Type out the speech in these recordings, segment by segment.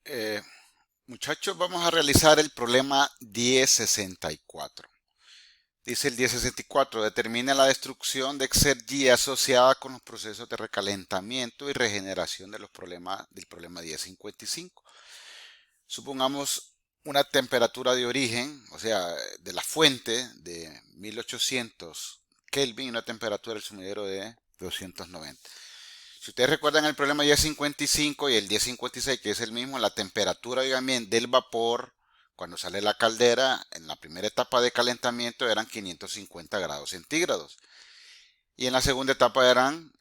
Eh, Muchachos, vamos a realizar el problema 1064. Dice el 1064, determina la destrucción de Exergy asociada con los procesos de recalentamiento y regeneración de del problema 1055. Supongamos una temperatura de origen, o sea, de la fuente de 1800 Kelvin y una temperatura del sumidero de 290. Si ustedes recuerdan el problema 1055 y el 1056, que es el mismo, la temperatura también del vapor cuando sale la caldera en la primera etapa de calentamiento eran 550 grados centígrados y en la segunda etapa eran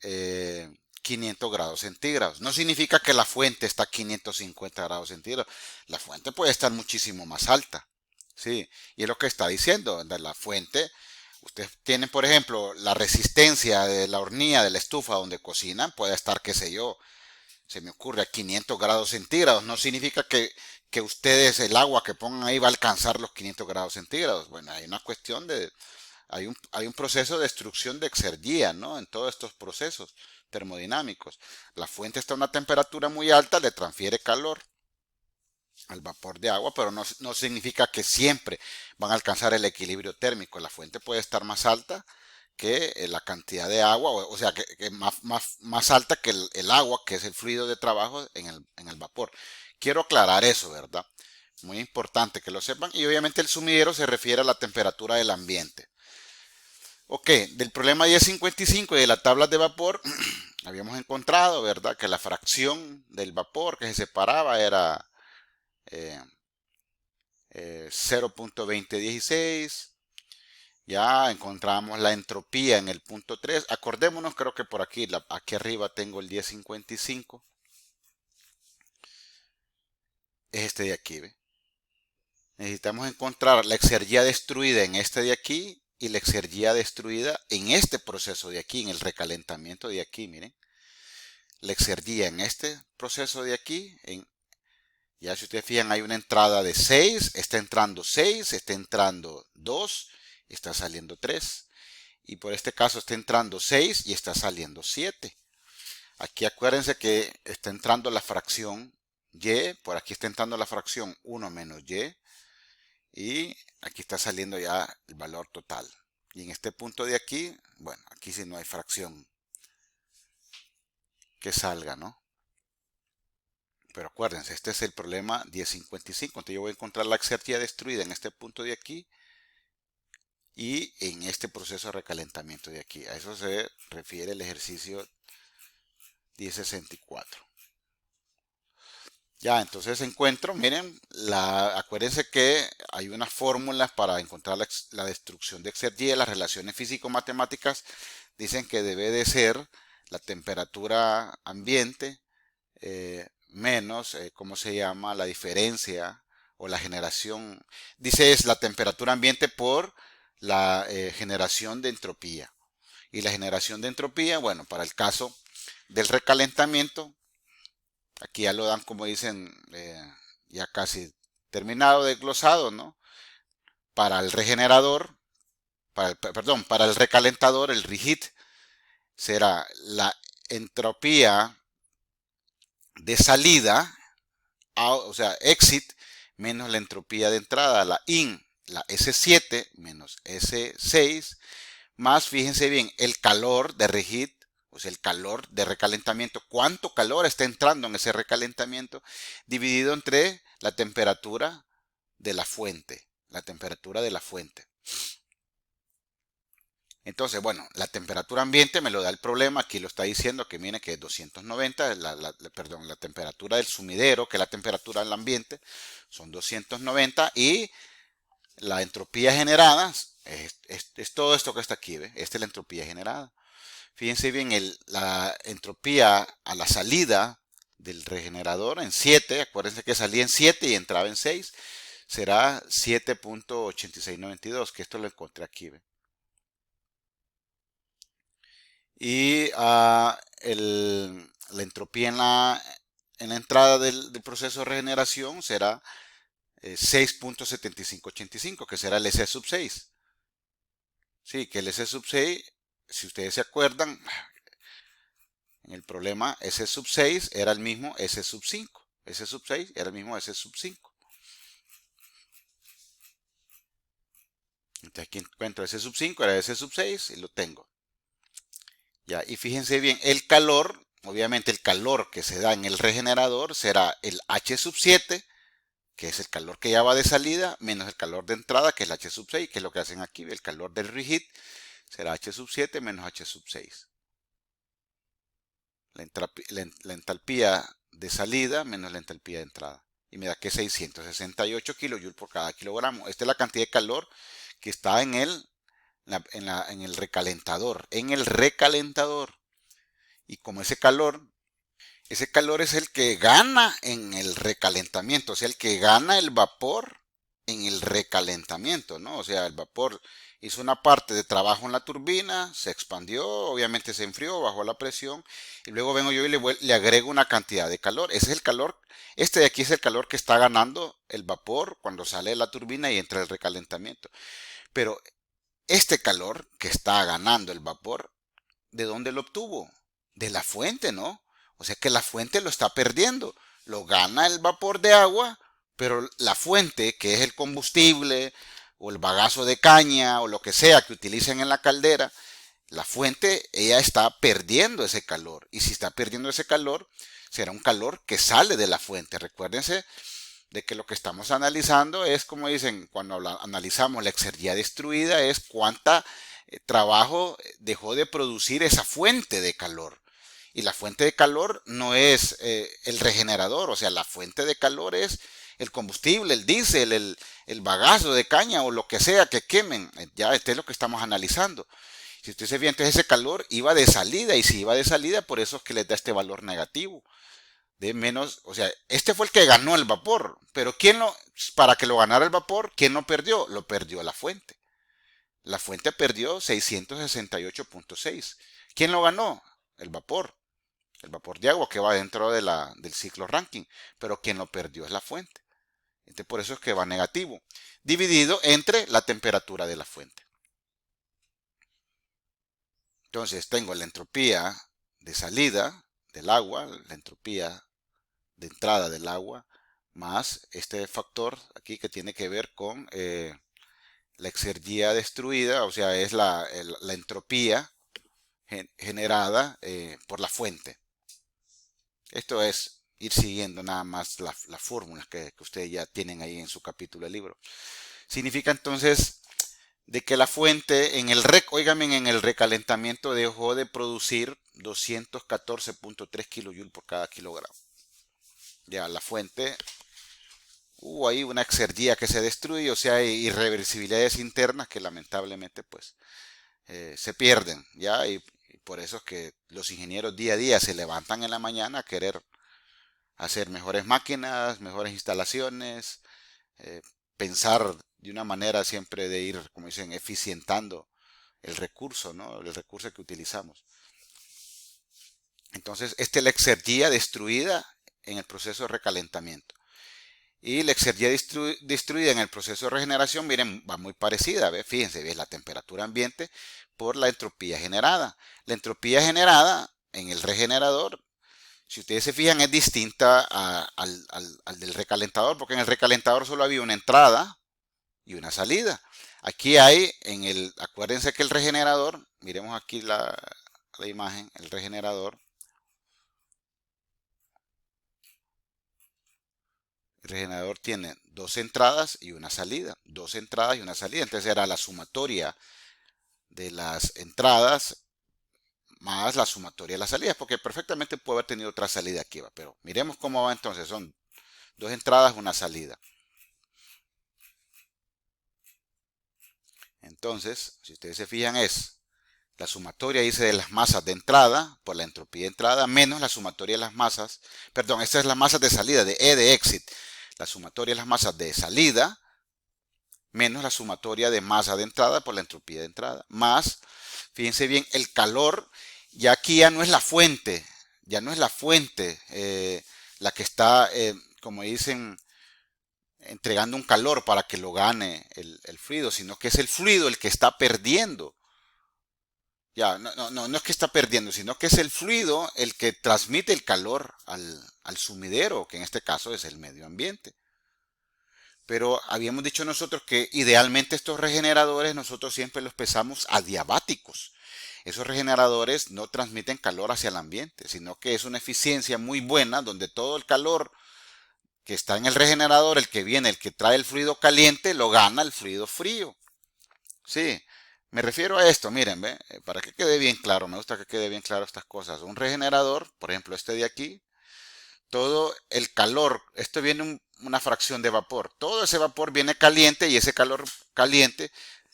500 grados centígrados. No significa que la fuente está a 550 grados centígrados. La fuente puede estar muchísimo más alta. Sí, y es lo que está diciendo. La fuente, ustedes tienen, por ejemplo, la resistencia de la hornilla, de la estufa donde cocinan, puede estar, qué sé yo, se me ocurre a 500 grados centígrados. No significa que ustedes, el agua que pongan ahí va a alcanzar los 500 grados centígrados. Bueno, hay una cuestión hay un proceso de destrucción de exergía, ¿no? En todos estos procesos termodinámicos. La fuente está a una temperatura muy alta, le transfiere calor al vapor de agua, pero no significa que siempre van a alcanzar el equilibrio térmico. La fuente puede estar más alta que la cantidad de agua, o sea, que más alta que el agua, que es el fluido de trabajo en el vapor. Quiero aclarar eso, ¿verdad? Muy importante que lo sepan. Y obviamente el sumidero se refiere a la temperatura del ambiente. Ok, del problema 1055 y de la tabla de vapor, habíamos encontrado, ¿verdad? Que la fracción del vapor que se separaba era eh, 0.2016. Ya encontramos la entropía en el punto 3. Acordémonos, creo que por aquí, aquí arriba tengo el 1055. Es este de aquí, ¿ve? Necesitamos encontrar la exergía destruida en este de aquí y la exergía destruida en este proceso de aquí, en el recalentamiento de aquí, miren. La exergía en este proceso de aquí, ya si ustedes fijan, hay una entrada de 6, está entrando 6, está entrando 2, está saliendo 3. Y por este caso está entrando 6 y está saliendo 7. Aquí acuérdense que está entrando la fracción y, por aquí está entrando la fracción 1 menos y aquí está saliendo ya el valor total. Y en este punto de aquí, bueno, aquí sí no hay fracción que salga, ¿no? Pero acuérdense, este es el problema 1055. Entonces yo voy a encontrar la exergia destruida en este punto de aquí y en este proceso de recalentamiento de aquí. A eso se refiere el ejercicio 1064. Ya, entonces encuentro, miren, acuérdense que hay unas fórmulas para encontrar la destrucción de Exergy. Las relaciones físico-matemáticas dicen que debe de ser la temperatura ambiente menos, ¿cómo se llama? La diferencia o la generación. Dice es la temperatura ambiente por la generación de entropía. Y la generación de entropía, bueno, para el caso del recalentamiento, aquí ya lo dan como dicen, ya casi terminado de glosado, ¿no? Para el regenerador, perdón, para el recalentador, el reheat, será la entropía de salida, o sea, exit, menos la entropía de entrada, la S7 menos S6, más, fíjense bien, el calor de reheat, o sea, el calor de recalentamiento, cuánto calor está entrando en ese recalentamiento, dividido entre la temperatura de la fuente, la temperatura de la fuente. Entonces, bueno, la temperatura ambiente me lo da el problema, aquí lo está diciendo que viene que es 290, perdón, la temperatura del sumidero, que es la temperatura del ambiente, son 290 y la entropía generada es todo esto que está aquí, ¿ve? Esta es la entropía generada. Fíjense bien, la entropía a la salida del regenerador en 7, acuérdense que salía en 7 y entraba en 6, será 7.8692, que esto lo encontré aquí, ¿ve? Y la entropía en la entrada del proceso de regeneración será 6.7585, que será el S sub 6. Sí, que el S sub 6, si ustedes se acuerdan, en el problema S sub 6 era el mismo S sub 5. S sub 6 era el mismo S sub 5. Entonces aquí encuentro S sub 5, era S sub 6 y lo tengo. Ya, y fíjense bien, el calor, obviamente el calor que se da en el regenerador será el H sub 7, que es el calor que ya va de salida, menos el calor de entrada, que es el H sub 6, que es lo que hacen aquí. El calor del reheat será H sub 7 menos H sub 6. La entalpía de salida menos la entalpía de entrada. Y me da que 668 kilojoules por cada kilogramo. Esta es la cantidad de calor que está en el recalentador. En el recalentador. Y como ese calor es el que gana en el recalentamiento, o sea, el que gana el vapor en el recalentamiento, ¿no? O sea, el vapor hizo una parte de trabajo en la turbina, se expandió, obviamente se enfrió, bajó la presión, y luego vengo yo y le agrego una cantidad de calor. Ese es el calor, este de aquí es el calor que está ganando el vapor cuando sale de la turbina y entra el recalentamiento. Pero este calor que está ganando el vapor, ¿de dónde lo obtuvo? De la fuente, ¿no? O sea que la fuente lo está perdiendo. Lo gana el vapor de agua, pero la fuente, que es el combustible o el bagazo de caña o lo que sea que utilicen en la caldera, la fuente, ella está perdiendo ese calor. Y si está perdiendo ese calor, será un calor que sale de la fuente. Recuérdense de que lo que estamos analizando es, como dicen, cuando analizamos la exergia destruida, es cuánta trabajo dejó de producir esa fuente de calor. Y la fuente de calor no es el regenerador, o sea, la fuente de calor es el combustible, el diésel, el bagazo de caña o lo que sea que quemen. Ya este es lo que estamos analizando. Si usted se fija, entonces ese calor iba de salida, y si iba de salida, por eso es que les da este valor negativo de menos, o sea, este fue el que ganó el vapor, pero para que lo ganara el vapor, ¿quién lo perdió? Lo perdió la fuente. La fuente perdió 668.6. ¿Quién lo ganó? El vapor. El vapor de agua que va dentro del ciclo Rankine. Pero quien lo perdió es la fuente. Entonces, por eso es que va negativo. Dividido entre la temperatura de la fuente. Entonces, tengo la entropía de salida del agua, la entropía de entrada del agua, más este factor aquí que tiene que ver con la exergia destruida, o sea, es la entropía generada por la fuente. Esto es ir siguiendo nada más las fórmulas que ustedes ya tienen ahí en su capítulo del libro. Significa entonces de que la fuente en el recalentamiento dejó de producir 214.3 kilojoules por cada kilogramo. Ya la fuente, hubo ahí una exergia que se destruye, o sea, hay irreversibilidades internas que lamentablemente pues se pierden, ¿ya? Y por eso es que los ingenieros día a día se levantan en la mañana a querer hacer mejores máquinas, mejores instalaciones, pensar de una manera siempre de ir, como dicen, eficientando el recurso, ¿no? El recurso que utilizamos. Entonces, esta es la exergia destruida en el proceso de recalentamiento. Y la exergia destruida en el proceso de regeneración, miren, va muy parecida. ¿Ve? Fíjense, ¿ve? La temperatura ambiente por la entropía generada. La entropía generada en el regenerador, si ustedes se fijan, es distinta al del recalentador, porque en el recalentador solo había una entrada y una salida. Aquí hay, acuérdense que el regenerador, miremos aquí la imagen, el regenerador. El regenerador tiene dos entradas y una salida. Dos entradas y una salida. Entonces era la sumatoria de las entradas más la sumatoria de las salidas. Porque perfectamente puede haber tenido otra salida aquí. Pero miremos cómo va entonces. Son dos entradas, una salida. Entonces, si ustedes se fijan, es la sumatoria, dice, de las masas de entrada por la entropía de entrada menos la sumatoria de las masas. Perdón, esta es la masa de salida, de E de exit. La sumatoria de las masas de salida menos la sumatoria de masa de entrada por la entropía de entrada, más, fíjense bien, el calor, ya aquí ya no es la fuente, la que está, como dicen, entregando un calor para que lo gane el fluido, sino que es el fluido el que está perdiendo Ya, no es que está perdiendo, sino que es el fluido el que transmite el calor al sumidero, que en este caso es el medio ambiente. Pero habíamos dicho nosotros que idealmente estos regeneradores nosotros siempre los pensamos adiabáticos. Esos regeneradores no transmiten calor hacia el ambiente, sino que es una eficiencia muy buena donde todo el calor que está en el regenerador, el que viene, el que trae el fluido caliente, lo gana el fluido frío. Sí, me refiero a esto, miren, ¿ve? Para que quede bien claro, me gusta que quede bien claro estas cosas. Un regenerador, por ejemplo, este de aquí, todo el calor, esto viene una fracción de vapor, todo ese vapor viene caliente y ese calor caliente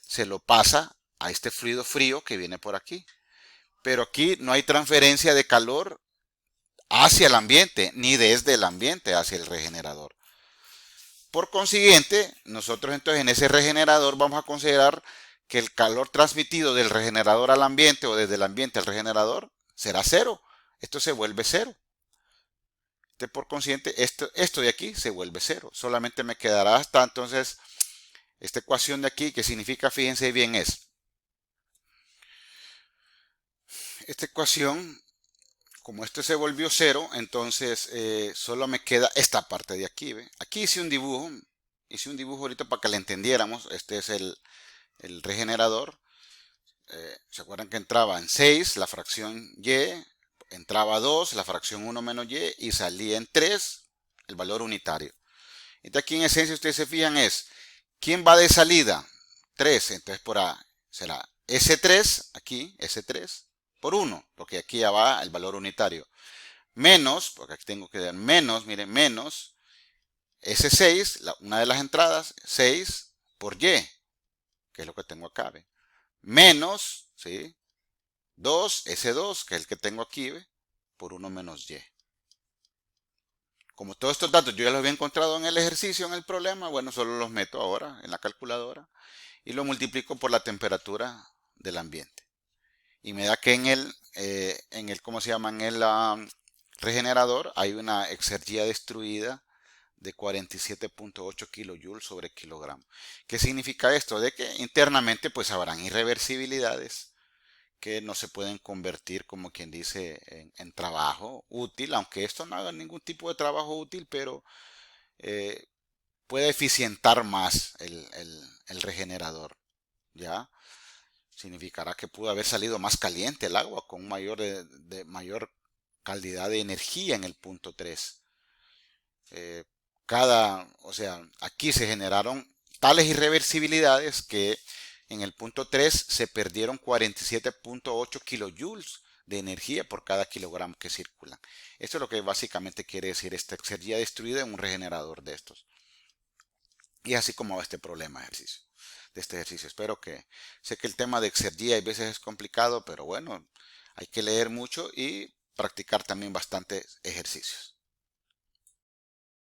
se lo pasa a este fluido frío que viene por aquí. Pero aquí no hay transferencia de calor hacia el ambiente, ni desde el ambiente hacia el regenerador. Por consiguiente, nosotros entonces en ese regenerador vamos a considerar que el calor transmitido del regenerador al ambiente o desde el ambiente al regenerador será cero. Esto se vuelve cero. Por consiguiente, esto de aquí se vuelve cero. Solamente me quedará hasta entonces esta ecuación de aquí que significa, fíjense bien, es esta ecuación, como esto se volvió cero, entonces solo me queda esta parte de aquí. ¿Ve? Aquí hice un dibujo ahorita para que le entendiéramos. Este es el regenerador. ¿Se acuerdan que entraba en 6 la fracción y, entraba 2 la fracción 1 menos y salía en 3 el valor unitario? Entonces aquí en esencia ustedes se fijan es, ¿quién va de salida? 3, entonces por A será S3, aquí S3, por 1, porque aquí ya va el valor unitario. Menos, porque aquí tengo que dar menos, miren, menos S6, una de las entradas, 6 por Y, que es lo que tengo acá, ¿ve? Menos, ¿sí? 2, S2, que es el que tengo aquí, ¿ve? Por 1 menos Y. Como todos estos datos yo ya los había encontrado en el ejercicio, en el problema, bueno, solo los meto ahora en la calculadora y lo multiplico por la temperatura del ambiente. Y me da que ¿cómo se llama? En el regenerador hay una exergía destruida de 47.8 kilojoules sobre kilogramo. ¿Qué significa esto? De que internamente pues habrán irreversibilidades que no se pueden convertir, como quien dice, en trabajo útil, aunque esto no haga ningún tipo de trabajo útil, pero eh, puede eficientar más el regenerador, ¿ya? Significará que pudo haber salido más caliente el agua con mayor calidad de energía en el punto 3. Eh, o sea, aquí se generaron tales irreversibilidades que en el punto 3 se perdieron 47.8 kilojoules de energía por cada kilogramo que circulan. Esto es lo que básicamente quiere decir esta energía destruida en un regenerador de estos. Y así como va este problema de este ejercicio. Espero que, sé que el tema de exergía a veces es complicado, pero bueno, hay que leer mucho y practicar también bastantes ejercicios.